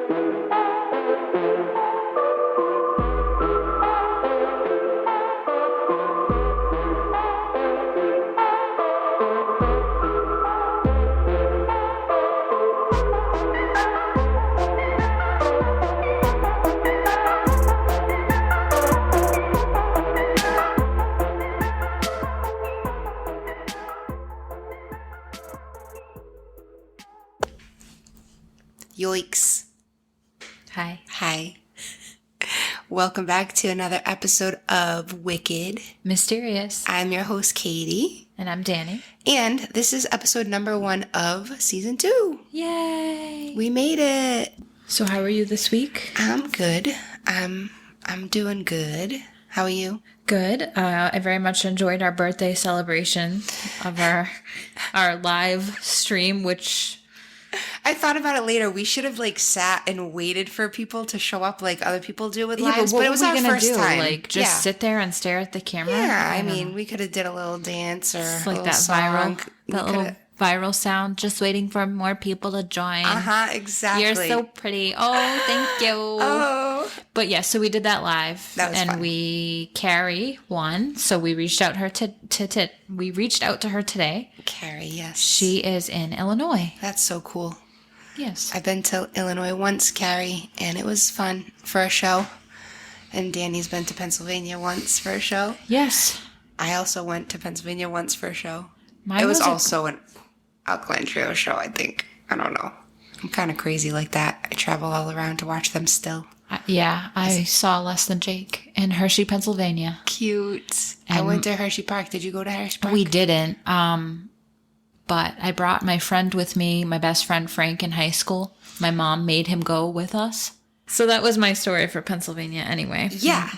Yoicks. Hi. Hi. Welcome back to another episode of Wicked Mysterious. I'm your host, Katie. And I'm Danny. And this is episode number 1 of season 2. Yay! We made it. So how are you this week? I'm good. I'm doing good. How are you? Good. I very much enjoyed our birthday celebration of our live stream, which... I thought about it later. We should have sat and waited for people to show up like other people do with lives. But it was our first time. Just sit there and stare at the camera? Yeah, I mean, we could have did a little dance or it's a like little that song. little viral sound, just waiting for more people to join. Exactly. You're so pretty. Oh, thank you. Oh. But yeah, so we did that live. That was fun. We Carrie won. So we reached out to her today. Carrie, yes. She is in Illinois. That's so cool. Yes. I've been to Illinois once, Carrie, and it was fun for a show. And Danny's been to Pennsylvania once for a show. Yes. I also went to Pennsylvania once for a show. Mine it was also an Alkaline Trio show, I think. I don't know. I'm kind of crazy like that. I travel all around to watch them still. I saw Less Than Jake in Hershey, Pennsylvania. Cute. I went to Hershey Park. Did you go to Hershey Park? We didn't. But I brought my friend with me, my best friend Frank in high school. My mom made him go with us. So that was my story for Pennsylvania anyway. Yeah.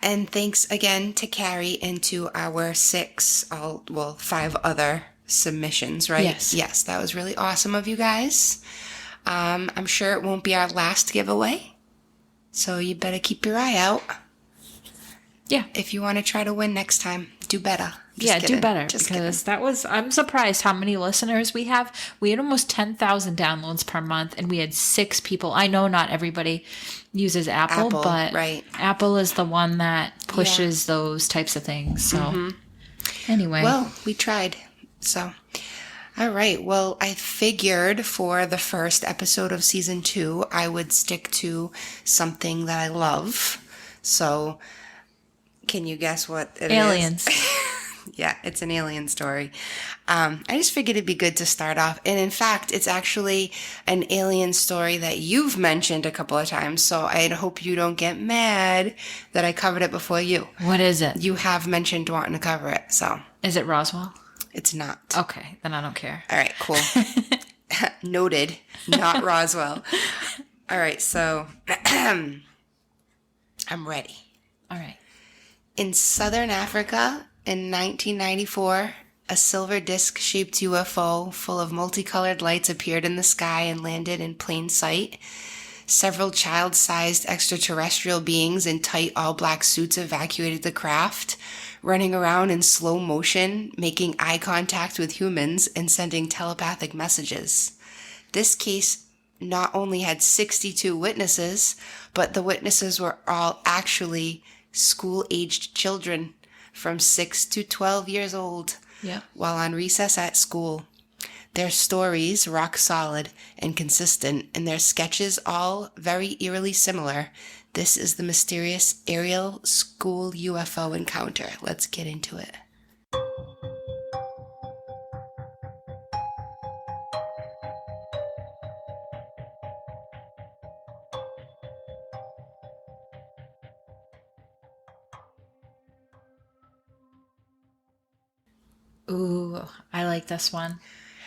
And thanks again to Carrie and to our 5 other submissions, right? Yes, that was really awesome of you guys. I'm sure it won't be our last giveaway. So you better keep your eye out. Yeah. If you want to try to win next time, do better. Do better. Because I'm surprised how many listeners we have. We had almost 10,000 downloads per month, and we had 6 people. I know not everybody uses Apple, but right. Apple is the one that pushes those types of things. So anyway. Well, we tried. So, all right. Well, I figured for the first episode of season 2, I would stick to something that I love. So, can you guess what it is? Aliens. Yeah, it's an alien story. I just figured it'd be good to start off. And in fact, it's actually an alien story that you've mentioned a couple of times. So I hope you don't get mad that I covered it before you. What is it? You have mentioned wanting to cover it. So is it Roswell? It's not. Okay, then I don't care. All right, cool. Noted. Not Roswell. All right, so I'm ready. All right. In southern Africa, in 1994, a silver disc-shaped UFO full of multicolored lights appeared in the sky and landed in plain sight. Several child-sized extraterrestrial beings in tight all-black suits evacuated the craft, running around in slow motion, making eye contact with humans, and sending telepathic messages. This case not only had 62 witnesses, but the witnesses were all actually school-aged children from 6 to 12 years old while on recess at school. Their stories rock solid and consistent, and their sketches all very eerily similar. This is the mysterious Ariel school UFO encounter. Let's get into it. Ooh, I like this one.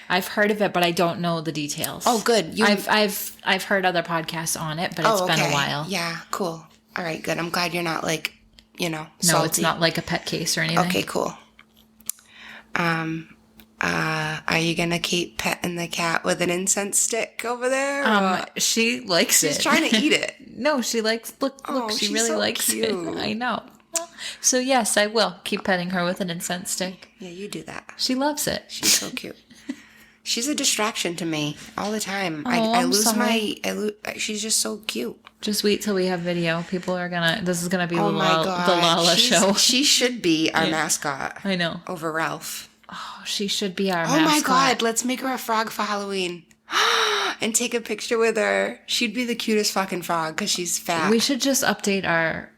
I've heard of it, but I don't know the details. Oh, good. I've heard other podcasts on it, but it's been a while. Yeah, cool. All right, good. I'm glad you're not salty. No, it's not like a pet case or anything. Okay, cool. Are you gonna keep petting the cat with an incense stick over there? She likes it. She's trying to eat it. No, she likes. Look, she really likes cute. it. I know. So yes, I will keep petting her with an incense stick. Yeah, you do that. She loves it. She's so cute. She's a distraction to me all the time. Oh, I I'm lose sorry. she's just so cute. Just wait till we have video. People are this is gonna be Oh my the God. Lala show. She should be our mascot. I know. Over Ralph. Oh, she should be our Oh mascot. my God. Let's make her a frog for Halloween. And take a picture with her. She'd be the cutest fucking frog because she's fat. We should just update our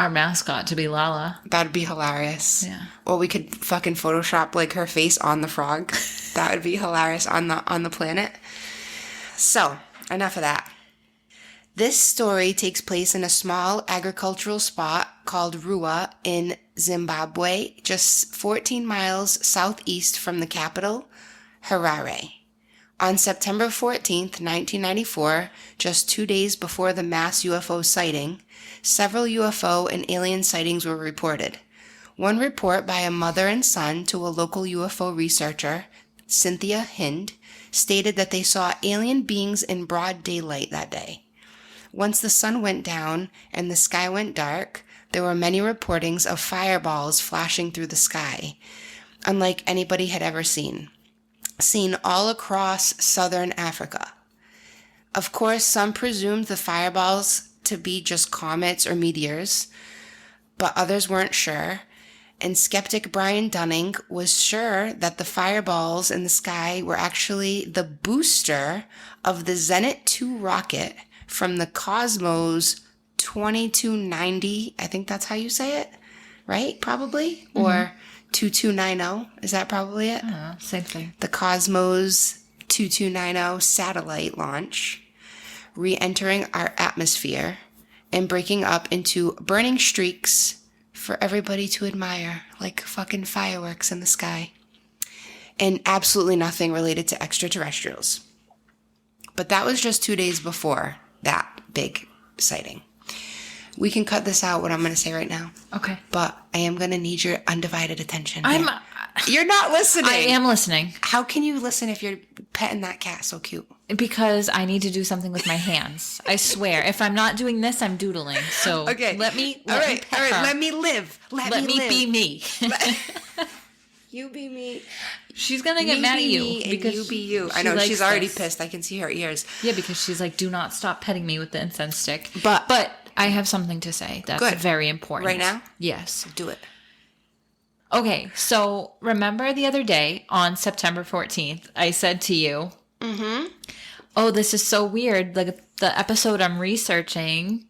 mascot to be Lala. That'd be hilarious. Yeah. Or we could fucking Photoshop like her face on the frog. That would be hilarious on the planet. So, enough of that. This story takes place in a small agricultural spot called Rua in Zimbabwe, just 14 miles southeast from the capital, Harare. On September 14th, 1994, just 2 days before the mass UFO sighting, several UFO and alien sightings were reported. One report by a mother and son to a local UFO researcher, Cynthia Hind, stated that they saw alien beings in broad daylight that day. Once the sun went down and the sky went dark, there were many reportings of fireballs flashing through the sky, unlike anybody had ever seen all across southern Africa. Of course, some presumed the fireballs to be just comets or meteors, but others weren't sure, and skeptic Brian Dunning was sure that the fireballs in the sky were actually the booster of the Zenit 2 rocket from the Cosmos 2290, I think that's how you say it, right? Probably? Mm-hmm. Or 2290, is that probably it? Same thing. The Cosmos 2290 satellite launch, re-entering our atmosphere and breaking up into burning streaks for everybody to admire, like fucking fireworks in the sky. And absolutely nothing related to extraterrestrials. But that was just 2 days before that big sighting. We can cut this out, what I'm going to say right now. Okay. But I am going to need your undivided attention. You're not listening. I am listening. How can you listen if you're petting that cat so cute? Because I need to do something with my hands. I swear. If I'm not doing this, I'm doodling. So okay. Let me all right. Let me live. Let me be me. You be me. She's going to get mad at you. Because you be you. I know. She's already pissed. I can see her ears. Yeah, because she's like, do not stop petting me with the incense stick. But I have something to say that's very important. Right now? Yes. Do it. Okay, so remember the other day on September 14th, I said to you, oh, this is so weird. Like the episode I'm researching,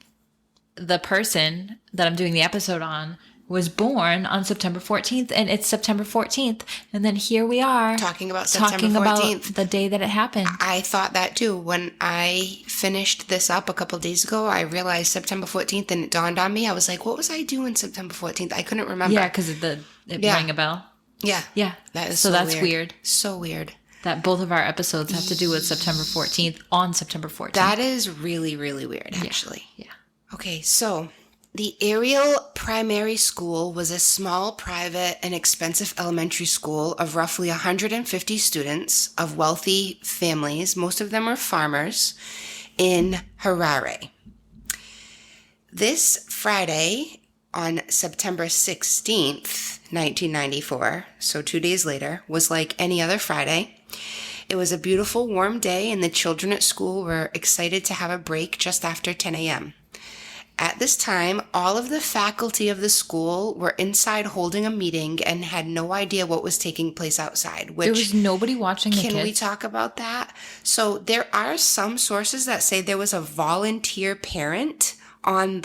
the person that I'm doing the episode on was born on September 14th, and it's September 14th. And then here we are talking about September 14th. About the day that it happened. I thought that too. When I finished this up a couple days ago, I realized September 14th, and it dawned on me. I was like, what was I doing September 14th? I couldn't remember. Yeah, because it rang a bell. Yeah. Yeah. That is that's weird. So weird. That both of our episodes have to do with September 14th on September 14th. That is really, really weird, actually. Yeah. Okay, so the Ariel Primary School was a small, private, and expensive elementary school of roughly 150 students of wealthy families. Most of them were farmers in Harare. This Friday, on September 16th, 1994, so 2 days later, was like any other Friday. It was a beautiful, warm day, and the children at school were excited to have a break just after 10 a.m. At this time, all of the faculty of the school were inside holding a meeting and had no idea what was taking place outside. There was nobody watching the kids. Can we talk about that? So there are some sources that say there was a volunteer parent on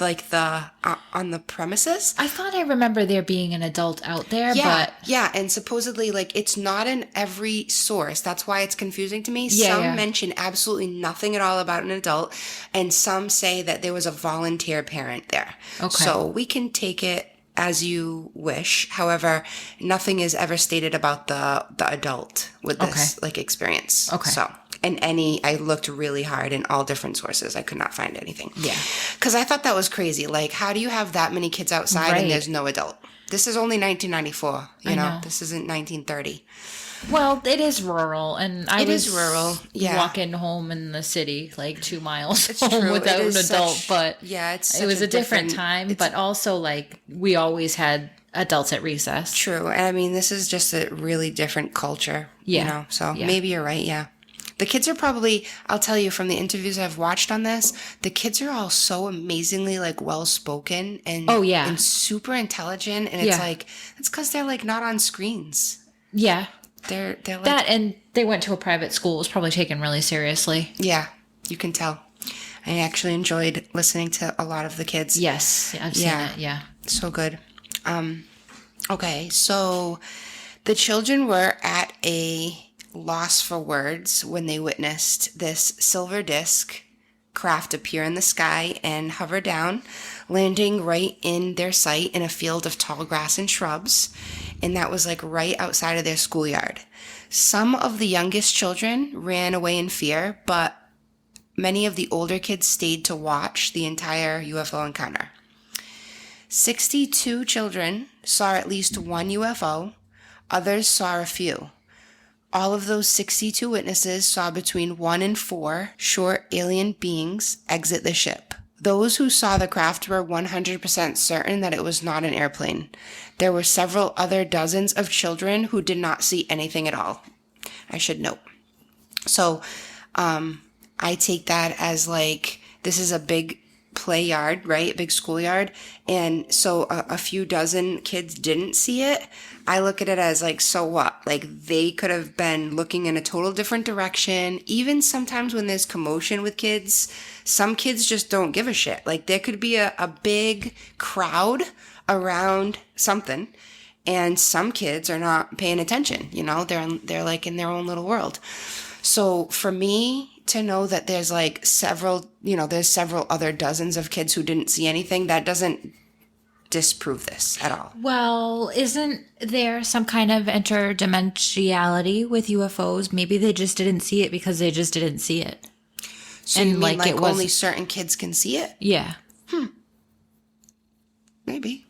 on the premises. I thought I remember there being an adult out there, but and supposedly it's not in every source. That's why it's confusing to me. Yeah, some mention absolutely nothing at all about an adult, and some say that there was a volunteer parent there. Okay. So we can take it as you wish. However, nothing is ever stated about the adult with this experience. Okay. So I looked really hard in all different sources. I could not find anything. Yeah. Because I thought that was crazy. Like, how do you have that many kids outside and there's no adult? This is only 1994. You know? This isn't 1930. Well, it is rural, and I was rural. Yeah. walking home in the city, like 2 miles It's home true. without an adult. But it was a different time. But also, we always had adults at recess. True. And I mean, this is just a really different culture, Yeah. so Yeah. maybe you're right. Yeah. The kids are probably, I'll tell you from the interviews I've watched on this, the kids are all so amazingly like well-spoken and, Oh, yeah. and super intelligent. And Yeah. it's like, it's because they're like not on screens. Yeah. They're like, That, and they went to a private school, was probably taken really seriously. yeah, you can tell. I actually enjoyed listening to a lot of the kids. Yes. I've seen it. Yeah. So good. Okay, so the children were at a loss for words when they witnessed this silver disc craft appear in the sky and hover down, landing right in their sight in a field of tall grass and shrubs. And that was like right outside of their schoolyard. Some of the youngest children ran away in fear, but many of the older kids stayed to watch the entire UFO encounter. 62 children saw at least one UFO. Others saw a few. All of those 62 witnesses saw between 1 and 4 short alien beings exit the ship. Those who saw the craft were 100% certain that it was not an airplane. There were several other dozens of children who did not see anything at all. I should note. So, I take that as like, this is a big play yard, right? Big schoolyard. And so a few dozen kids didn't see it. I look at it as like, so what? Like they could have been looking in a total different direction. Even sometimes when there's commotion with kids, some kids just don't give a shit. Like there could be a big crowd around something and some kids are not paying attention. They're like in their own little world. So for me to know that there's like there's several other dozens of kids who didn't see anything, that doesn't disprove this at all. Well, isn't there some kind of interdimensionality with UFOs? Maybe they just didn't see it because they just didn't see it. So you mean like only certain kids can see it? Yeah. Maybe.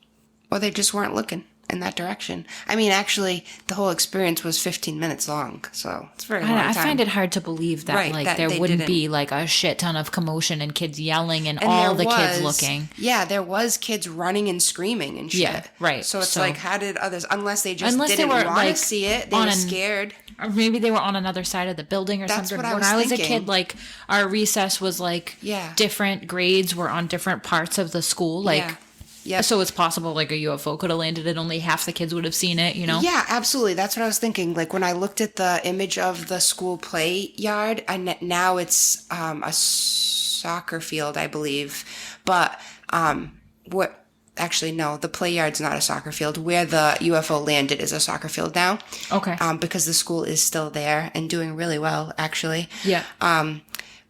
Or they just weren't looking in that direction. I mean, actually, the whole experience was 15 minutes long, so it's a very long time. I find it hard to believe that, Right, like, that there they wouldn't didn't. be, like, a shit ton of commotion and kids yelling and And all there the kids was- looking. Yeah, there was kids running and screaming and shit. Yeah, right. So it's So- like, how did others, unless they just Unless they didn't were, want to like, see it, they on were an- scared. Or maybe they were on another side of the building or That's something. what I When was I was a thinking. kid, like, our recess was, like, Yeah. different grades were on different parts of the school. Like, Yeah. Yep. so it's possible, like, a UFO could have landed and only half the kids would have seen it, you know? Yeah, absolutely. That's what I was thinking. Like when I looked at the image of the school play yard, now it's a soccer field, I believe. But what? Actually, no. The play yard's not a soccer field. Where the UFO landed is a soccer field now. Okay. Because the school is still there and doing really well, actually. Yeah.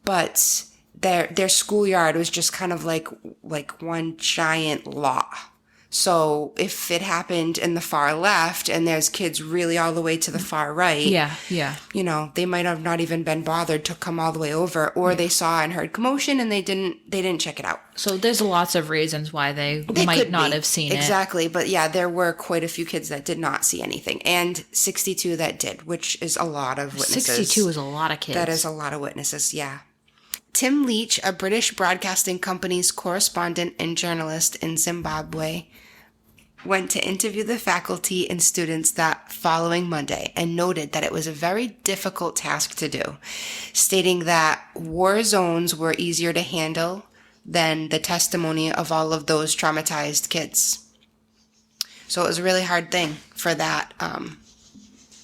But their schoolyard was just kind of like one giant lot. So if it happened in the far left and there's kids really all the way to the far right, Yeah, yeah. they might have not even been bothered to come all the way over, or they saw and heard commotion and they didn't check it out. So there's lots of reasons why they might could not be. have seen it. Exactly. But yeah, there were quite a few kids that did not see anything, and 62 that did, which is a lot of witnesses. 62 is a lot of kids. That is a lot of witnesses, yeah. Tim Leach, a British Broadcasting Company's correspondent and journalist in Zimbabwe, went to interview the faculty and students that following Monday and noted that it was a very difficult task to do, stating that war zones were easier to handle than the testimony of all of those traumatized kids. So it was a really hard thing for that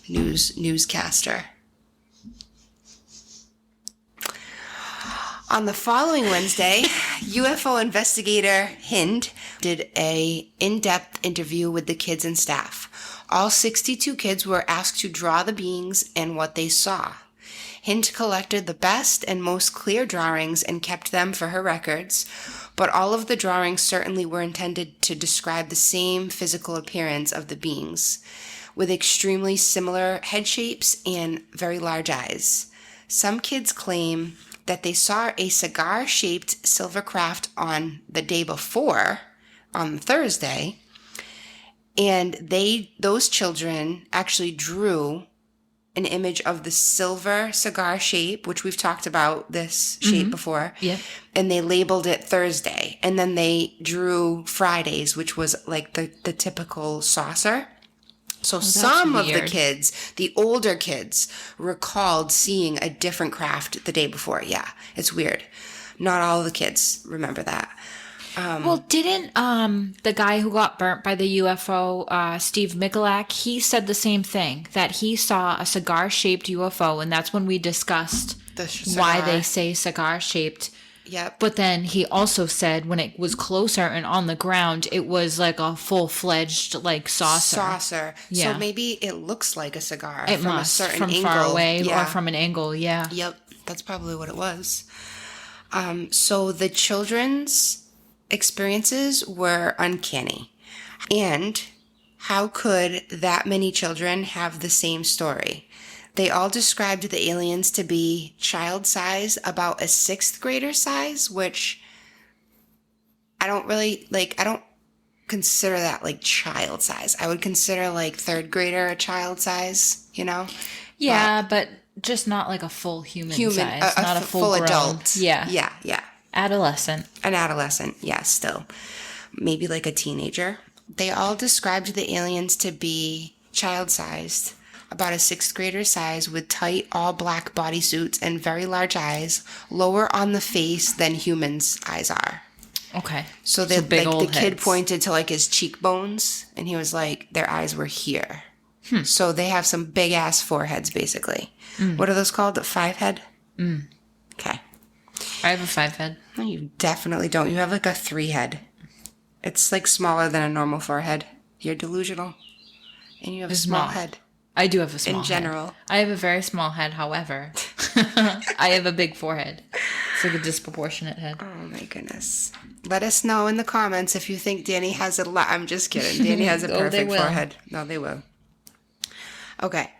newscaster. On the following Wednesday, UFO investigator Hind did a in-depth interview with the kids and staff. All 62 kids were asked to draw the beings and what they saw. Hind collected the best and most clear drawings and kept them for her records, but all of the drawings certainly were intended to describe the same physical appearance of the beings, with extremely similar head shapes and very large eyes. Some kids claim that they saw a cigar-shaped silver craft on the day before, on Thursday, and those children actually drew an image of the silver cigar shape, which we've talked about this shape before. Yeah. And they labeled it Thursday. And then they drew Fridays, which was like the typical saucer. So some of the kids, the older kids, recalled seeing a different craft the day before. Yeah, it's weird. Not all of the kids remember that. Well, didn't the guy who got burnt by the UFO, Steve Michalak, he said the same thing, that he saw a cigar-shaped UFO, and that's when we discussed why they say cigar-shaped. Yep. But then he also said when it was closer and on the ground, it was like a full-fledged like saucer. Yeah. So maybe it looks like a cigar It from must, a certain from angle. far away or from an angle, yeah. Yep, that's probably what it was. So the children's experiences were uncanny. And how could that many children have the same story? They all described the aliens to be child size, about a 6th grader size, which I don't consider that like child size. I would consider like 3rd grader a child size, you know? Yeah, but just not like a full human size. Not a full adult. Yeah. Yeah. Adolescent. An adolescent, yeah, still. Maybe like a teenager. They all described the aliens to be child-sized, about a 6th grader size, with tight, all-black bodysuits and very large eyes, lower on the face than humans' eyes are. Okay. So the kid pointed to like his cheekbones, and he was like, their eyes were here. So they have some big-ass foreheads, basically. What are those called? A 5-head? Okay. I have a 5-head. No, you definitely don't. You have like a 3-head. It's like smaller than a normal forehead. You're delusional. And you have a small head. I do have a small head. In general. I have a very small head, however. I have a big forehead. It's like a disproportionate head. Oh my goodness. Let us know in the comments if you think Danny has a lot. I'm just kidding. Danny has a perfect forehead. No, they will. Okay.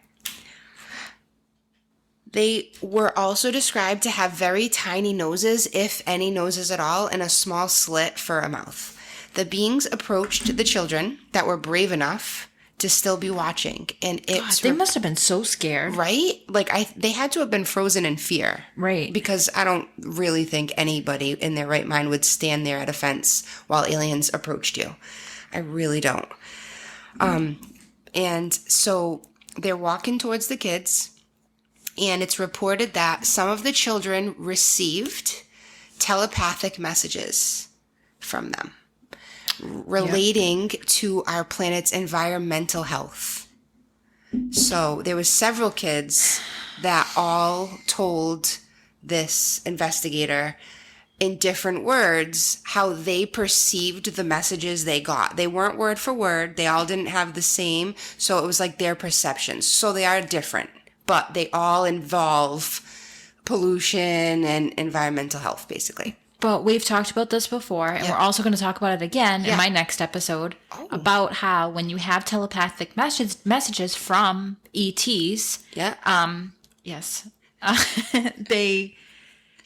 They were also described to have very tiny noses, if any noses at all, and a small slit for a mouth. The beings approached the children that were brave enough to still be watching, and they must have been so scared, right? Like they had to have been frozen in fear, right? Because I don't really think anybody in their right mind would stand there at a fence while aliens approached you. I really don't. And so they're walking towards the kids, and it's reported that some of the children received telepathic messages from them relating to our planet's environmental health. So there was several kids that all told this investigator in different words how they perceived the messages they got. They weren't word for word. They all didn't have the same. So it was like their perceptions. So they are different, but they all involve pollution and environmental health, basically. But we've talked about this before, and we're also going to talk about it again in my next episode about how when you have telepathic messages from ETs,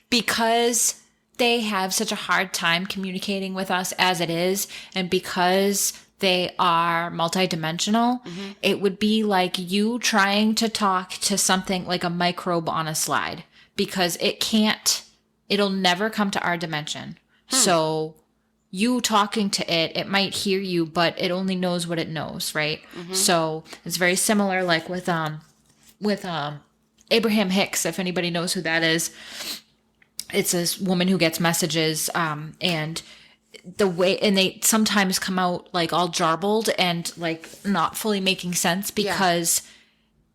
because they have such a hard time communicating with us as it is, and because they are multidimensional, it would be like you trying to talk to something like a microbe on a slide, because it'll never come to our dimension. So you talking to it might hear you, but it only knows what it knows, right? So it's very similar like with Abraham Hicks, if anybody knows who that is. It's this woman who gets messages, and they sometimes come out like all jarbled and like not fully making sense because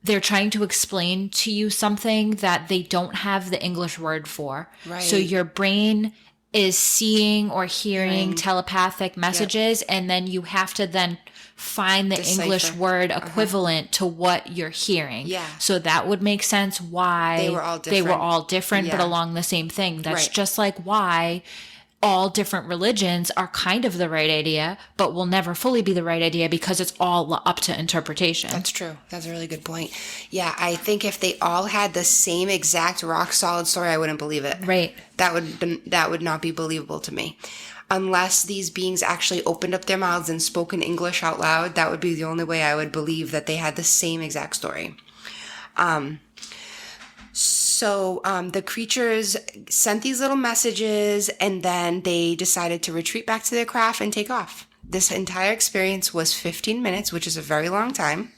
they're trying to explain to you something that they don't have the English word for. Right. So your brain is seeing or hearing telepathic messages, and then you have to then find the English word equivalent to what you're hearing. Yeah. So that would make sense why they were all different, but along the same thing. That's just like why all different religions are kind of the right idea, but will never fully be the right idea because it's all up to interpretation. That's true. That's a really good point. Yeah, I think if they all had the same exact rock solid story, I wouldn't believe it. Right. That would not be believable to me. Unless these beings actually opened up their mouths and spoke in English out loud, that would be the only way I would believe that they had the same exact story. So the creatures sent these little messages, and then they decided to retreat back to their craft and take off. This entire experience was 15 minutes, which is a very long time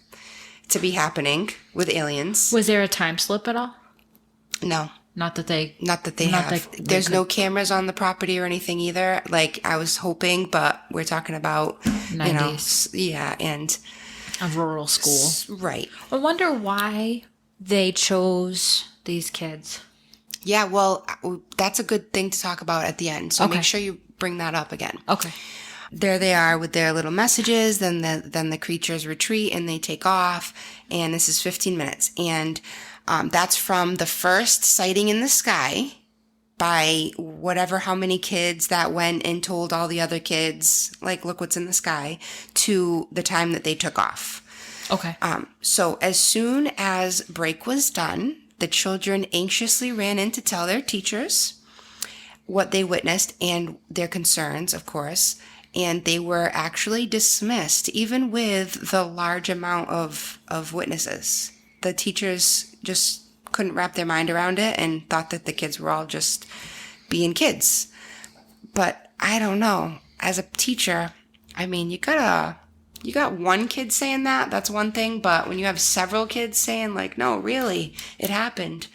to be happening with aliens. Was there a time slip at all? No. Not that they have. There's no cameras on the property or anything either. Like I was hoping, but we're talking about 90s. And a rural school. Right. I wonder why they chose these kids. Yeah, well, that's a good thing to talk about at the end. So Okay. make sure you bring that up again. Okay. There they are with their little messages. Then the creatures retreat and they take off. And this is 15 minutes. And that's from the first sighting in the sky by how many kids that went and told all the other kids, like, look what's in the sky, to the time that they took off. Okay. So as soon as break was done, the children anxiously ran in to tell their teachers what they witnessed and their concerns, of course. And they were actually dismissed, even with the large amount of witnesses. The teachers just couldn't wrap their mind around it and thought that the kids were all just being kids. But I don't know. As a teacher, I mean, you got one kid saying that's one thing. But when you have several kids saying, like, no, really, it happened.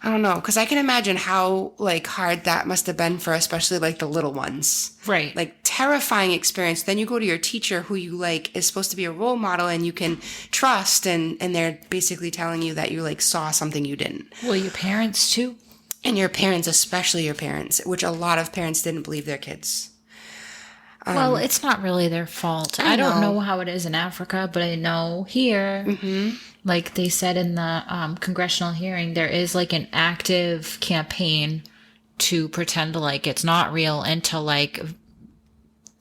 I don't know, because I can imagine how, like, hard that must have been for especially, like, the little ones. Right. Like, terrifying experience. Then you go to your teacher who you, like, is supposed to be a role model and you can trust, and they're basically telling you that you, like, saw something you didn't. Well, your parents, too. And your parents, especially your parents, which a lot of parents didn't believe their kids. Well, it's not really their fault. I don't know how it is in Africa, but I know here, like they said in the congressional hearing, there is like an active campaign to pretend like it's not real and to like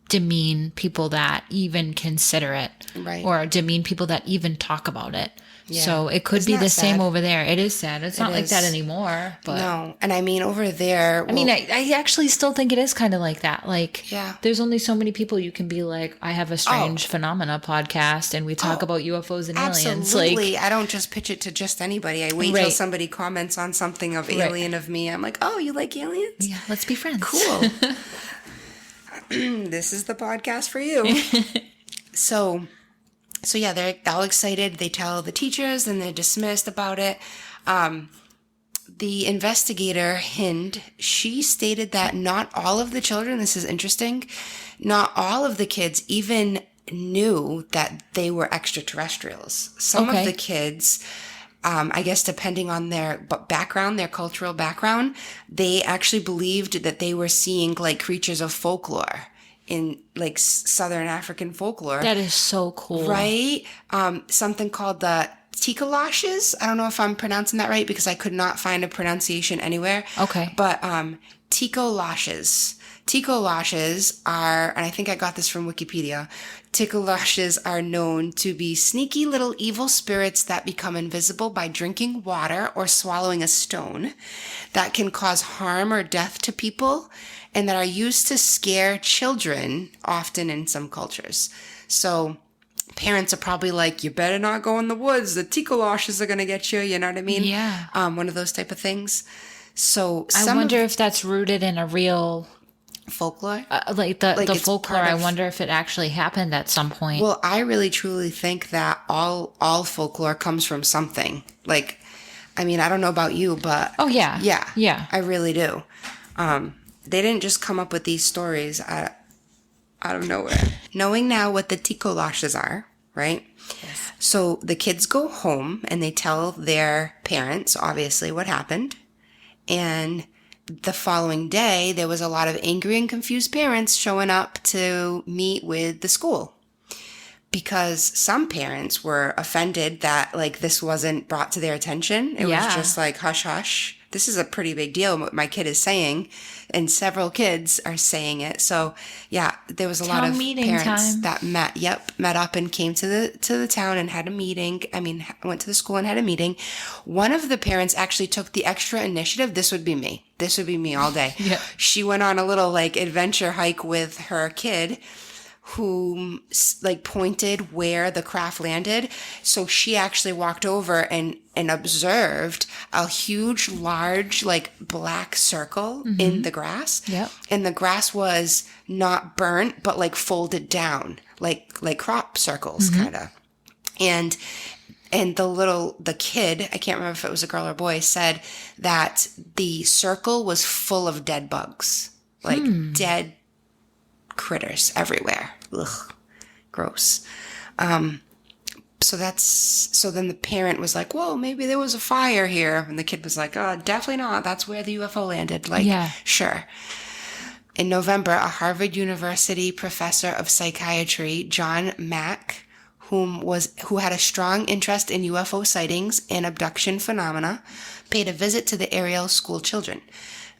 demean people that even consider it, right, or demean people that even talk about it. Yeah. So it could be the same over there. It is sad. It's not like that anymore. But no. And I mean, over there... I mean, I actually still think it is kind of like that. Like, yeah, there's only so many people you can be like, I have a Strange Phenomena podcast and we talk about UFOs and aliens. Absolutely. Like, I don't just pitch it to just anybody. I wait till somebody comments on something of alien of me. I'm like, oh, you like aliens? Yeah, let's be friends. Cool. This is the podcast for you. So yeah, they're all excited. They tell the teachers and they're dismissed about it. The investigator, Hind, she stated that not all of the children, this is interesting, not all of the kids even knew that they were extraterrestrials. Some of the kids, I guess depending on their background, their cultural background, they actually believed that they were seeing like creatures of folklore. In like Southern African folklore. That is so cool. Right? Something called the Tikolashes. I don't know if I'm pronouncing that right because I could not find a pronunciation anywhere. Okay. But Tikolashes. Tikolashes are, and I think I got this from Wikipedia, Tikolashes are known to be sneaky little evil spirits that become invisible by drinking water or swallowing a stone that can cause harm or death to people, and that are used to scare children, often in some cultures. So parents are probably like, you better not go in the woods. The Tikolashes are going to get you. You know what I mean? Yeah. One of those type of things. So I wonder if that's rooted in a real... folklore? Like the folklore, I wonder if it actually happened at some point. Well, I really truly think that all folklore comes from something. Like, I mean, I don't know about you, but... Oh, yeah. Yeah. I really do. They didn't just come up with these stories out of nowhere. Knowing now what the Tikolashes are, right? Yes. So the kids go home and they tell their parents, obviously, what happened. And the following day, there was a lot of angry and confused parents showing up to meet with the school. Because some parents were offended that, like, this wasn't brought to their attention. It was just like, hush, hush. This is a pretty big deal, what my kid is saying. And several kids are saying it. So, yeah, there was a lot of parents that met up and came to the town and had a meeting. I mean, went to the school and had a meeting. One of the parents actually took the extra initiative. This would be me. This would be me all day. Yeah. She went on a little, like, adventure hike with her kid, who like pointed where the craft landed. So she actually walked over and observed a huge, large, like black circle in the grass. Yep. And the grass was not burnt, but like folded down, like crop circles kind of. And the kid, I can't remember if it was a girl or boy, said that the circle was full of dead bugs, like dead critters everywhere. Ugh, gross. So then the parent was like, whoa, maybe there was a fire here. And the kid was like, oh, definitely not. That's where the UFO landed. Like, Yeah. Sure. In November, a Harvard University professor of psychiatry, John Mack, who had a strong interest in UFO sightings and abduction phenomena, paid a visit to the Ariel school children.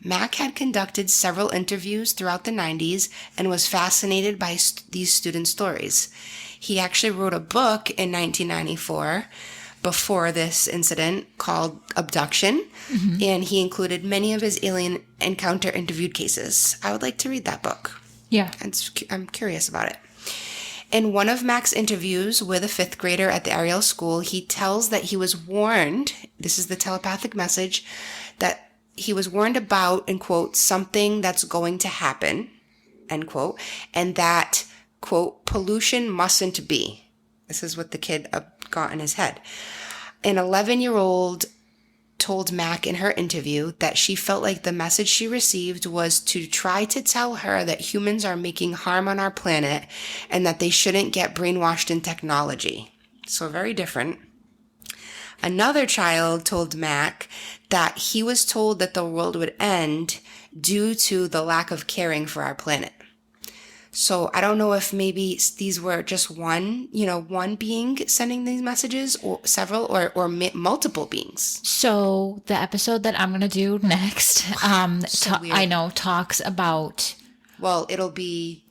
Mack had conducted several interviews throughout the 90s and was fascinated by these student stories. He actually wrote a book in 1994 before this incident called Abduction, and he included many of his alien encounter interviewed cases. I would like to read that book. Yeah. I'm curious about it. In one of Mack's interviews with a fifth grader at the Ariel school, he tells that he was warned, this is the telepathic message, that he was warned about, in quote, something that's going to happen, end quote, and that, quote, pollution mustn't be. This is what the kid got in his head. An 11-year-old told Mack in her interview that she felt like the message she received was to try to tell her that humans are making harm on our planet and that they shouldn't get brainwashed in technology. So very different. Another child told Mack that he was told that the world would end due to the lack of caring for our planet. So I don't know if maybe these were just one being sending these messages, or several, or multiple beings. So the episode that I'm going to do next, talks about... Well, it'll be...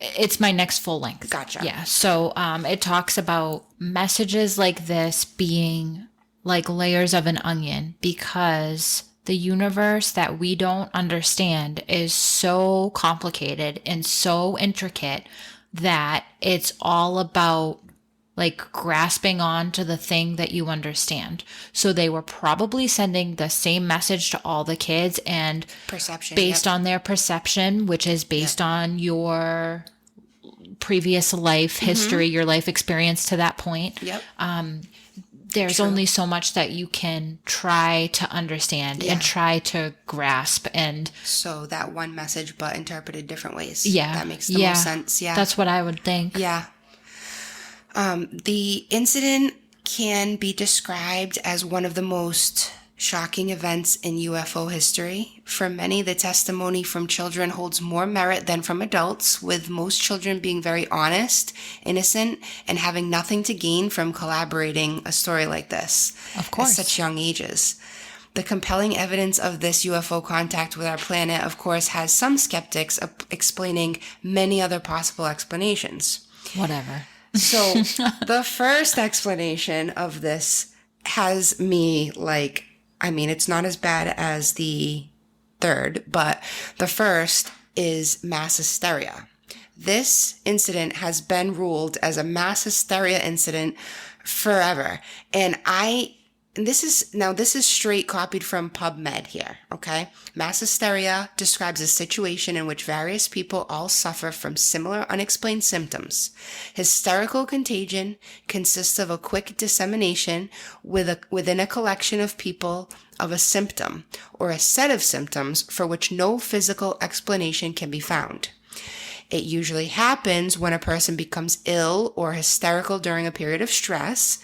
It's my next full length. Gotcha. Yeah. So it talks about messages like this being like layers of an onion, because the universe that we don't understand is so complicated and so intricate that it's all about like grasping on to the thing that you understand. So they were probably sending the same message to all the kids, and perception based on their perception, which is based on your previous life history, your life experience to that point. Yep. There's only so much that you can try to understand and try to grasp. And so that one message, but interpreted different ways. Yeah. That makes the most sense. Yeah. That's what I would think. Yeah. The incident can be described as one of the most shocking events in UFO history. For many, the testimony from children holds more merit than from adults, with most children being very honest, innocent, and having nothing to gain from collaborating a story like this. Of course. At such young ages. The compelling evidence of this UFO contact with our planet, of course, has some skeptics explaining many other possible explanations. Whatever. So the first explanation of this has me like, I mean, it's not as bad as the third, but the first is mass hysteria. This incident has been ruled as a mass hysteria incident forever. And this is straight copied from PubMed here, okay? Mass hysteria describes a situation in which various people all suffer from similar unexplained symptoms. Hysterical contagion consists of a quick dissemination within a collection of people of a symptom or a set of symptoms for which no physical explanation can be found. It usually happens when a person becomes ill or hysterical during a period of stress.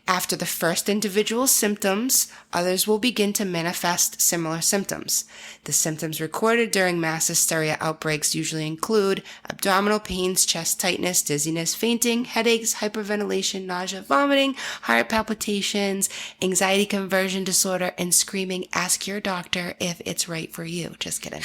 After the first individual symptoms, others will begin to manifest similar symptoms. The symptoms recorded during mass hysteria outbreaks usually include abdominal pains, chest tightness, dizziness, fainting, headaches, hyperventilation, nausea, vomiting, heart palpitations, anxiety conversion disorder, and screaming. Ask your doctor if it's right for you. Just kidding.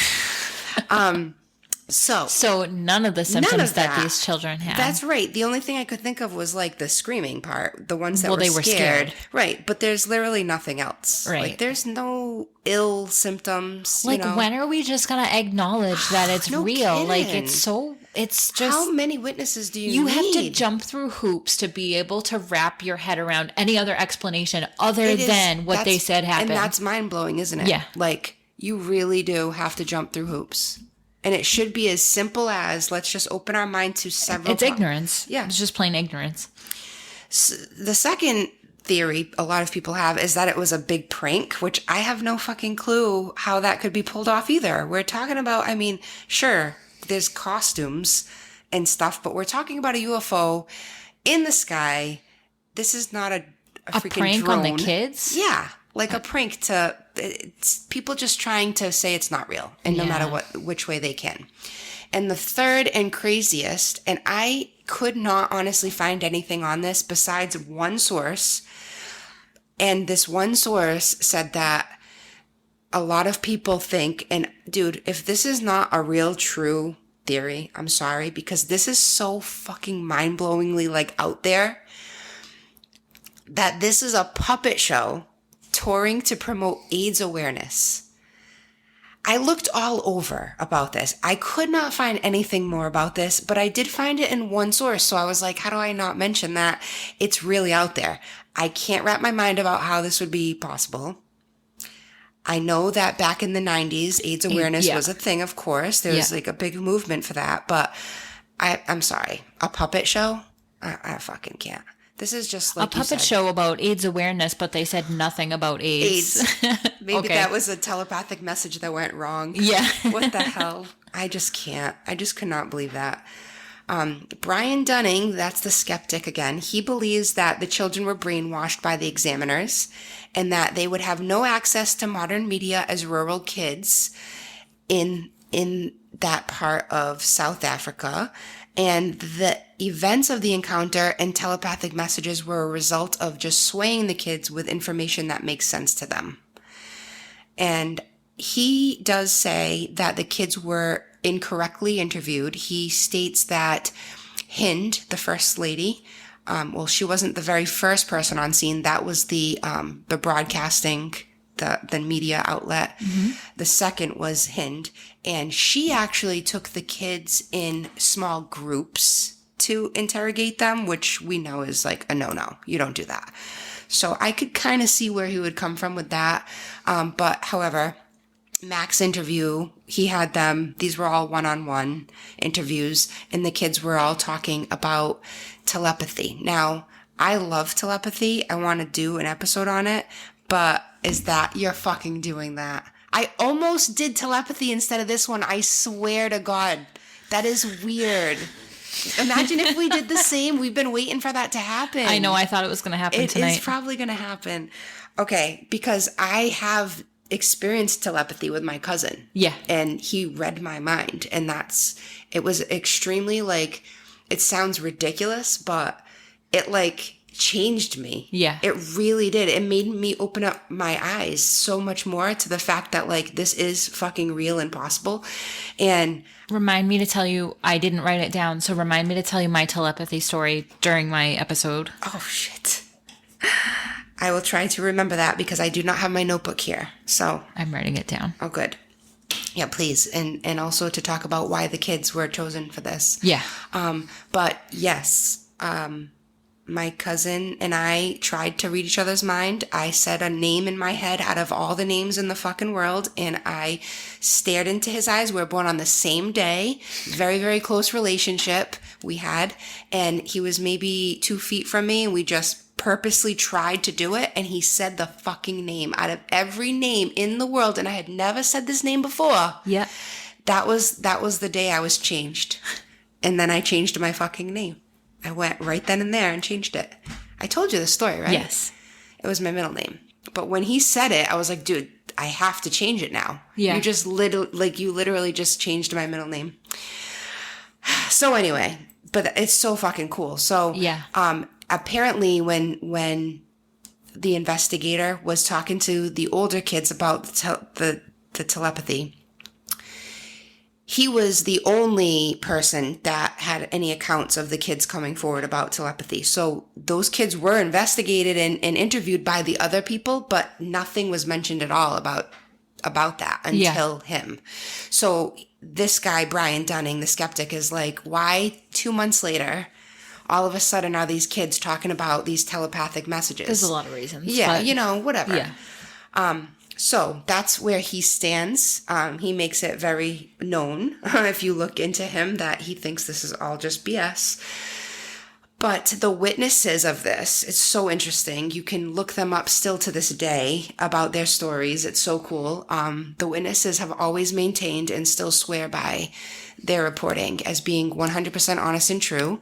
So none of the symptoms that these children had. That's right. The only thing I could think of was like the screaming part, the ones that they were scared. Right. But there's literally nothing else. Right. Like there's no ill symptoms. Like when are we just going to acknowledge that it's No real? kidding. Like it's so it's just... How many witnesses do you need? You have to jump through hoops to be able to wrap your head around any other explanation other than what they said happened. And that's mind-blowing, isn't it? Yeah. Like, you really do have to jump through hoops. And it should be as simple as, let's just open our mind to several... It's ignorance. Yeah. It's just plain ignorance. So the second theory a lot of people have is that it was a big prank, which I have no fucking clue how that could be pulled off either. We're talking about, I mean, sure, there's costumes and stuff, but we're talking about a UFO in the sky. This is not a freaking prank drone. On the kids? Yeah, like a prank to... It's people just trying to say it's not real, and no matter which way they can. And the third and craziest, and I could not honestly find anything on this besides one source, and this one source said that a lot of people think, and dude, if this is not a real true theory, I'm sorry, because this is so fucking mind-blowingly like out there, that this is a puppet show touring to promote AIDS awareness. I looked all over about this. I could not find anything more about this, but I did find it in one source. So I was like, how do I not mention that? It's really out there. I can't wrap my mind about how this would be possible. I know that back in the 90s, AIDS awareness was a thing, of course. There was like a big movement for that. But I'm sorry. A puppet show? I fucking can't. This is just like a puppet show about AIDS awareness, but they said nothing about AIDS. Maybe that was a telepathic message that went wrong. Yeah. What the hell? I just can't. I just could not believe that. Brian Dunning, that's the skeptic again. He believes that the children were brainwashed by the examiners and that they would have no access to modern media as rural kids in that part of South Africa. And the events of the encounter and telepathic messages were a result of just swaying the kids with information that makes sense to them. And he does say that the kids were incorrectly interviewed. He states that Hind, the first lady, she wasn't the very first person on scene. That was the broadcasting, the media outlet. Mm-hmm. The second was Hind. And she actually took the kids in small groups to interrogate them, which we know is like a no-no. You don't do that. So I could kind of see where he would come from with that. But however, Mac's interview, he had them, these were all one-on-one interviews, and the kids were all talking about telepathy. Now, I love telepathy. I want to do an episode on it, but is that you're fucking doing that? I almost did telepathy instead of this one. I swear to God. That is weird. Imagine if we did the same. We've been waiting for that to happen. I know. I thought it was going to happen tonight. It is probably going to happen. Okay. Because I have experienced telepathy with my cousin. Yeah. And he read my mind. And it was extremely like, it sounds ridiculous, but it like changed me. Yeah. It really did. It made me open up my eyes so much more to the fact that like this is fucking real and possible. And remind me to tell you, I didn't write it down, so remind me to tell you my telepathy story during my episode. Oh shit. I will try to remember that because I do not have my notebook here. So I'm writing it down. Oh good. Yeah, please. And also to talk about why the kids were chosen for this. Yeah. But yes, my cousin and I tried to read each other's mind. I said a name in my head out of all the names in the fucking world, and I stared into his eyes. We were born on the same day. Very, very close relationship we had. And he was maybe 2 feet from me, and we just purposely tried to do it. And he said the fucking name out of every name in the world. And I had never said this name before. Yeah. That was the day I was changed. And then I changed my fucking name. I went right then and there and changed it. I told you the story, right? Yes. It was my middle name. But when he said it, I was like, dude, I have to change it now. Yeah. You literally just changed my middle name. So anyway, but it's so fucking cool. So yeah. Apparently when the investigator was talking to the older kids about the telepathy, he was the only person that had any accounts of the kids coming forward about telepathy. So those kids were investigated and interviewed by the other people, but nothing was mentioned at all about about that until him. So this guy, Brian Dunning, the skeptic, is like, why 2 months later, all of a sudden are these kids talking about these telepathic messages? There's a lot of reasons. Yeah, whatever. Yeah. So that's where he stands. He makes it very known, if you look into him, that he thinks this is all just BS. But the witnesses of this, it's so interesting. You can look them up still to this day about their stories. It's so cool. The witnesses have always maintained and still swear by their reporting as being 100% honest and true.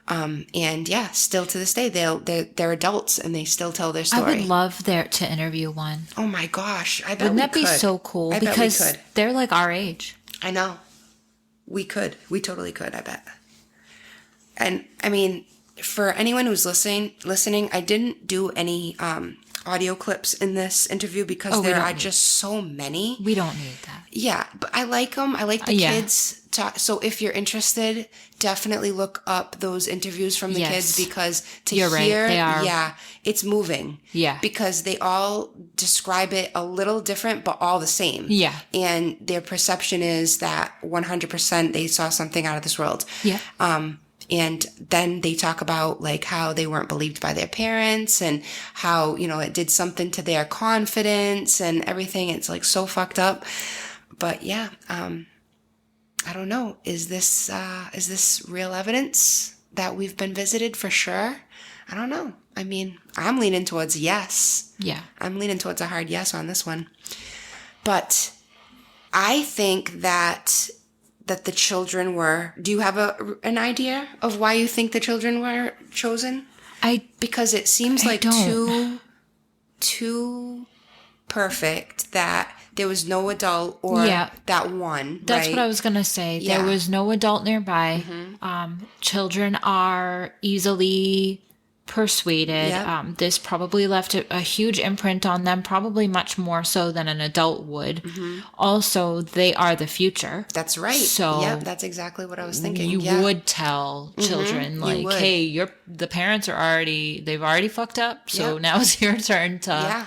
And yeah, still to this day, they're adults and they still tell their story. I would love to interview one. Oh my gosh. I bet Wouldn't we that could. be so cool? I bet we Because could. they're like our age. I know. We could. We totally could, I bet. And I mean, for anyone who's listening, I didn't do any audio clips in this interview because there are just so many. We don't need that. Yeah, but I like them. I like the kids. So if you're interested, definitely look up those interviews from the kids because You're hear, right, they are. yeah, it's moving. Yeah. Because they all describe it a little different, but all the same. Yeah. And their perception is that 100% they saw something out of this world. Yeah. And then they talk about like how they weren't believed by their parents and how, it did something to their confidence and everything. It's like so fucked up. But yeah, I don't know. Is this real evidence that we've been visited for sure? I don't know. I mean, I'm leaning towards yes. Yeah. I'm leaning towards a hard yes on this one. But I think that the children were... Do you have an idea of why you think the children were chosen? Because it seems like too perfect that there was no adult or that one. That's what I was going to say. Yeah. There was no adult nearby. Mm-hmm. Children are easily persuaded. Yep. This probably left a huge imprint on them, probably much more so than an adult would. Mm-hmm. Also, they are the future. That's right. So yep, that's exactly what I was thinking. You would tell children like, hey, the parents they've already fucked up. So now it's your turn to... Yeah.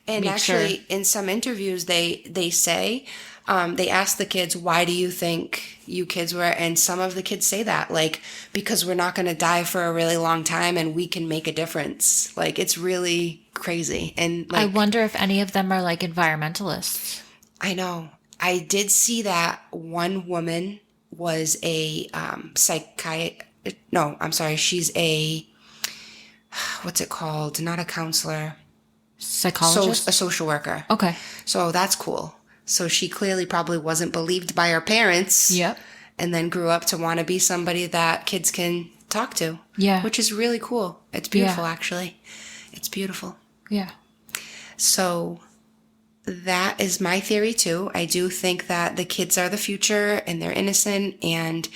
And actually, in some interviews, they say, they ask the kids, why do you think you kids were? And some of the kids say that, like, because we're not going to die for a really long time and we can make a difference. Like, it's really crazy. And like, I wonder if any of them are like environmentalists. I know. I did see that one woman was a psychiatrist. No, I'm sorry. She's what's it called? Not a counselor. Psychologist? A social worker. Okay. So that's cool. So she clearly probably wasn't believed by her parents. Yep. And then grew up to want to be somebody that kids can talk to. Yeah. Which is really cool. It's beautiful, actually. It's beautiful. Yeah. So that is my theory, too. I do think that the kids are the future and they're innocent. And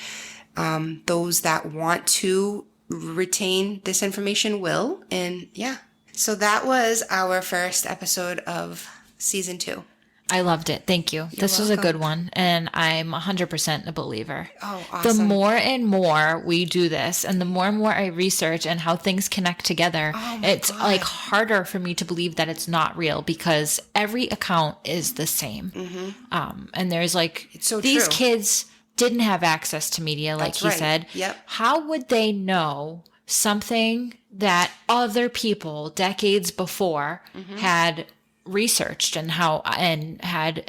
those that want to retain this information will. And yeah. So that was our first episode of season 2. I loved it. Thank you. This was a welcome. good one. And I'm 100% a believer. Oh, awesome. The more and more we do this and the more and more I research and how things connect together, it's like harder for me to believe that it's not real because every account is the same. Mm-hmm. And there's like, it's so these true. kids didn't have access to media, like That's he right. said. Yep. How would they know something that other people decades before had researched and had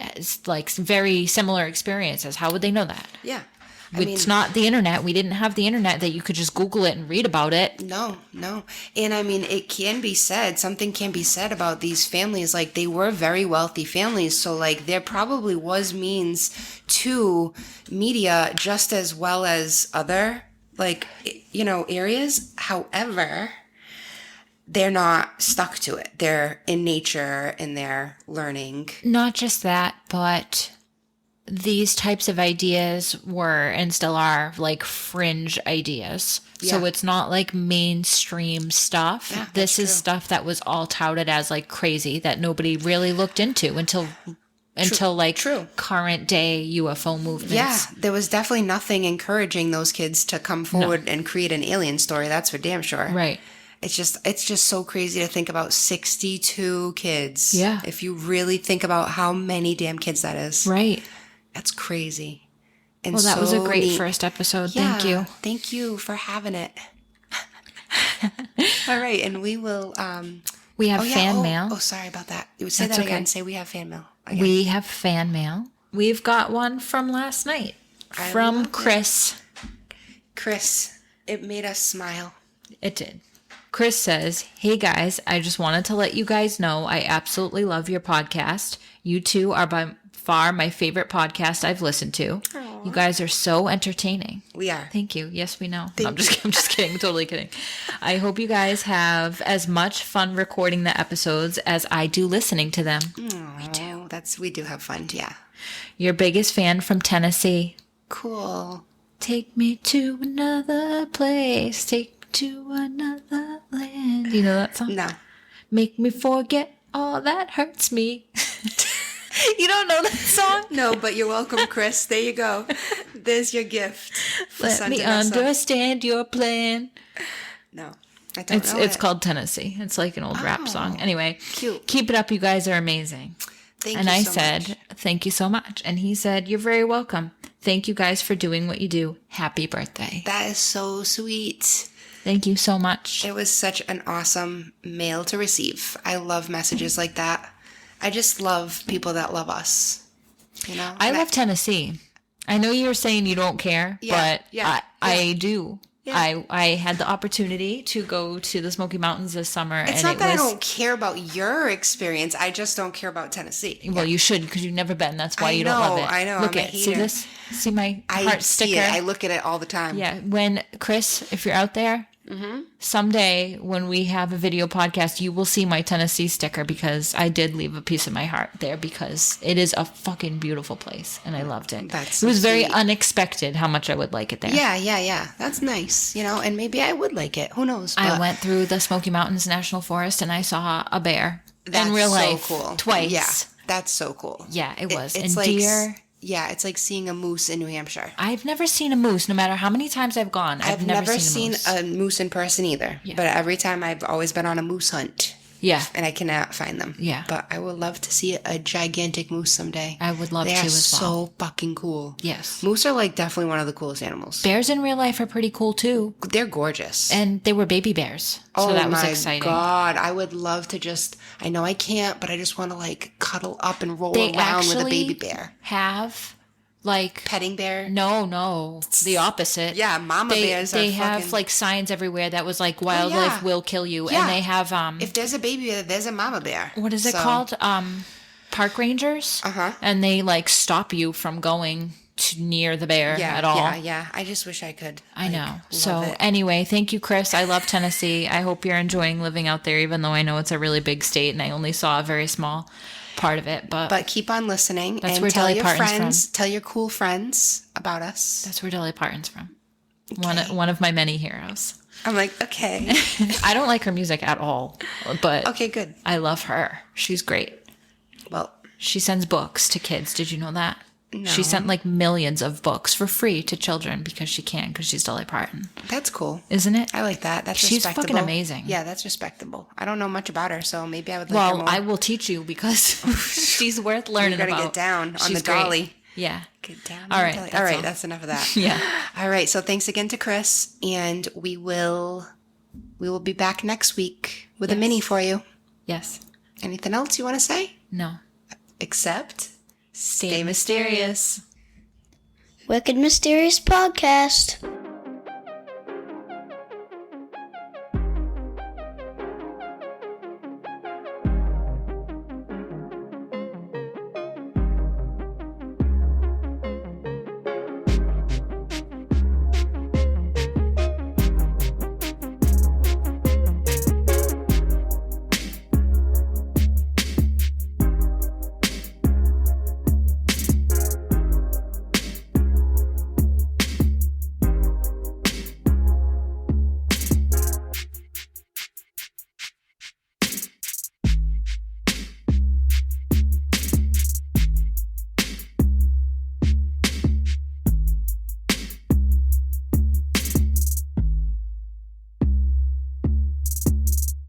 like very similar experiences? How would they know that? Yeah. It's not the internet. We didn't have the internet that you could just Google it and read about it. No. And I mean, something can be said about these families. Like, they were very wealthy families. So, like, there probably was means to media just as well as other, like, areas. However, they're not stuck to it. They're in nature and they're learning. Not just that, but these types of ideas were and still are like fringe ideas. Yeah. So it's not like mainstream stuff. Yeah, this is true. stuff that was all touted as like crazy that nobody really looked into until current day UFO movements. Yeah, there was definitely nothing encouraging those kids to come forward and create an alien story. That's for damn sure. Right. It's just so crazy to think about 62 kids. Yeah. If you really think about how many damn kids that is. Right. That's crazy. And Well, that was a so great neat. first episode. Yeah, Thank you. Thank you for having it. All right, and we will We have fan mail. Oh, sorry about that. Say That's that okay. again. Say we have fan mail. Again. We have fan mail. We've got one from last night from Chris. Chris, it made us smile. It did. Chris says, "Hey guys, I just wanted to let you guys know I absolutely love your podcast. You two are by far my favorite podcast I've listened to. Aww. You guys are so entertaining." We are. Thank you. Yes, we know. No, I'm just kidding. Totally kidding. I hope you guys have as much fun recording the episodes as I do listening to them. We do. We do have fun. Yeah. Your biggest fan from Tennessee. Cool. Take me to another place. Take me to another land. Do you know that song? No. Make me forget all that hurts me. You don't know that song? No, but you're welcome, Chris. There you go. There's your gift. Let me understand your plan. No, I don't know It's called Tennessee. It's like an old rap song. Anyway, cute. Keep it up. You guys are amazing. Thank and you I so said, much. Thank you so much. And he said, you're very welcome. Thank you guys for doing what you do. Happy birthday. That is so sweet. Thank you so much. It was such an awesome mail to receive. I love messages like that. I just love people that love us. You know? I love Tennessee. I know you were saying you don't care, but I do. Yeah. I had the opportunity to go to the Smoky Mountains this summer. It's not that I don't care about your experience. I just don't care about Tennessee. Well, you should because you've never been. That's why you don't love it. I know. Look I'm at see this. See my heart sticker. See it. I look at it all the time. Yeah. When Chris, if you're out there, someday when we have a video podcast, you will see my Tennessee sticker because I did leave a piece of my heart there because it is a fucking beautiful place and I loved it. It was very unexpected how much I would like it there. Yeah. That's nice. You know, and maybe I would like it. Who knows? I went through the Smoky Mountains National Forest and I saw a bear in real life cool. Twice. Yeah, that's so cool. Yeah, it was. It's and like deer. Yeah, it's like seeing a moose in New Hampshire. I've never seen a moose, no matter how many times I've gone. I've never seen a moose in person either. Yeah. But every time I've always been on a moose hunt. Yeah. And I cannot find them. Yeah. But I would love to see a gigantic moose someday. I would love to as well. They are so fucking cool. Yes. Moose are like definitely one of the coolest animals. Bears in real life are pretty cool too. They're gorgeous. And they were baby bears. So that was exciting. Oh my God. I would love to I know I can't, but I just want to like cuddle up and roll around with a baby bear. Have like petting bear? No, the opposite. Yeah, mama bears. They have like signs everywhere that was like wildlife will kill you, and they have if there's a baby bear, there's a mama bear. What is it called? Park rangers. And they like stop you from going near the bear at all. Yeah. I just wish I could. I know. So anyway, thank you, Chris. I love Tennessee. I hope you're enjoying living out there, even though I know it's a really big state and I only saw a very small part of it, but keep on listening. That's and where tell Dolly your Parton's friends, from. Tell your cool friends about us. That's where Dolly Parton's from. Okay. One of my many heroes. I'm like, okay. I don't like her music at all, but okay, good. I love her. She's great. Well, she sends books to kids. Did you know that? No. She sent like millions of books for free to children because she's Dolly Parton. That's cool. Isn't it? I like that. She's fucking amazing. Yeah, that's respectable. I don't know much about her, so maybe I would like her more. Well, I will teach you because she's worth learning about. You're going to get down on the dolly. Great. Yeah. Get down all on right. the dolly. All right, that's enough of that. Yeah. All right, so thanks again to Chris, and we will be back next week with a mini for you. Yes. Anything else you want to say? No. Except stay mysterious. Wicked Mysterious Podcast.